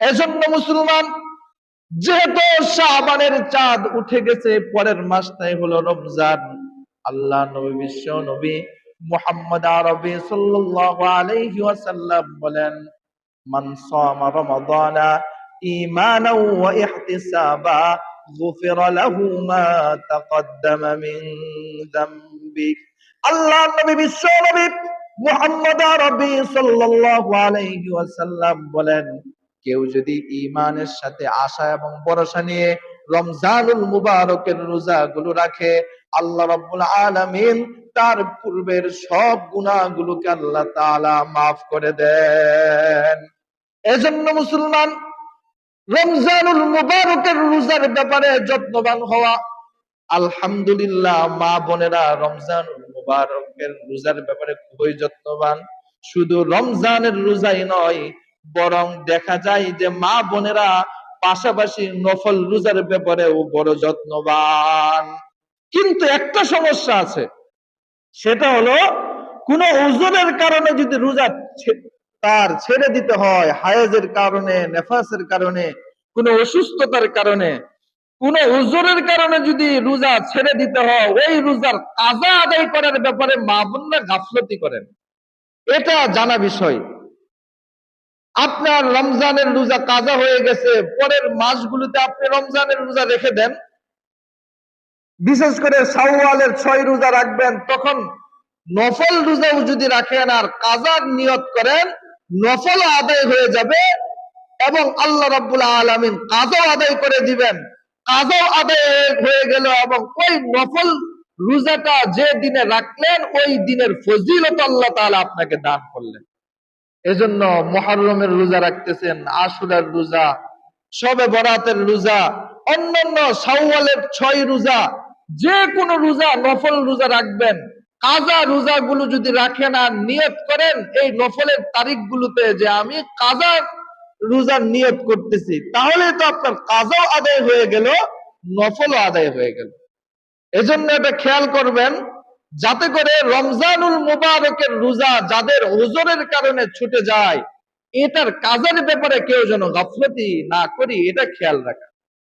এজন্য মুসলমান, যেহেতু শাবানের চাঁদ উঠে গেছে, পরের মাসটাই হলো রমজান। আল্লাহ নবী, বিশ্ব নবী মুহাম্মদ আরবি সাল্লাল্লাহু আলাইহি ওয়াসাল্লাম বলেন, মান সামা রমাদানা ঈমানাও ওয়া ইহতিসাবা গুফিরা লাহু মা তাকদ্দামা মিন যামবি। আল্লাহ নবী, বিশ্ব নবী মুহাম্মদ আরবি সাল্লাল্লাহু আলাইহি ওয়াসাল্লাম বলেন, কেউ যদি ঈমানের সাথে আশা এবং ভরসা নিয়ে রমজানুল মুবারকের রোজাগুলো রাখে, আল্লাহ রাব্বুল আলামিন তার পূর্বের সব গুনাহগুলোকে আল্লাহ তাআলা মাফ করে দেন। এজন্য মুসলমান, রমজানুল মুবারকের রোজার ব্যাপারে যত্নবান হওয়া। আলহামদুলিল্লাহ, মা বোনেরা রমজানুল মুবারকের রোজার ব্যাপারে খুবই যত্নবান। শুধু রমজানের রোজাই নয়, বরং দেখা যায় যে মা বোনেরা পাশাপাশি নফল রোজার ব্যাপারেও বড় যত্নবান। কিন্তু একটা সমস্যা আছে, সেটা হলো কোন ওজনের কারণে যদি রোজা তার ছেড়ে দিতে হয়, হায়েজের কারণে, নেফাসের কারণে, কোন অসুস্থতার কারণে, কোন ওজনের কারণে যদি রোজা ছেড়ে দিতে হয়, ওই রোজার কাজা আদায় করার ব্যাপারে মা বোনরা গাফলতি করেন। এটা জানা বিষয়। আপনার রমজানের রোজা কাজা হয়ে গেছে, পরের মাসগুলোতে আপনি রমজানের রোজা রেখে দেন, বিশেষ করে শাওয়ালের 6 রোজা রাখবেন, তখন নফল রোজাও যদি রাখেন আর কাজার নিয়ত করেন, নফল আদায় হয়ে যাবে এবং আল্লাহ রাব্বুল আলামিন কাজাও আদায় করে দিবেন। কাজাও আদায় হয়ে গেল এবং ওই নফল রোজাটা যে দিনে রাখলেন, ওই দিনের ফজিলত আল্লাহ তাআলা আপনাকে দান করলেন। এজন্য মুহররমের রোজা রাখতেছেন, আশুরার রোজা, শবে বরাতের রোজা, অন্যান্য শাওয়ালের 6 রোজা, যে কোনো রোজা, নফল রোজা রাখবেন। কাজা রোজাগুলো যদি রাখেন আর নিয়ত করেন এই নফলের তারিখগুলোতে যে আমি কাজা রোজার নিয়ত করতেছি, তাহলে তো আপনার কাজাও আদায় হয়ে গেল, নফলও আদায় হয়ে গেল। এজন্য এটা খেয়াল করবেন, যাতে করে রমজানুল মুবারকের রোজা যাদের ওজরের কারণে ছুটে যায়, এটার কাজের ব্যাপারে কেউ যেন গাফলতি না করি, এটা খেয়াল রাখা।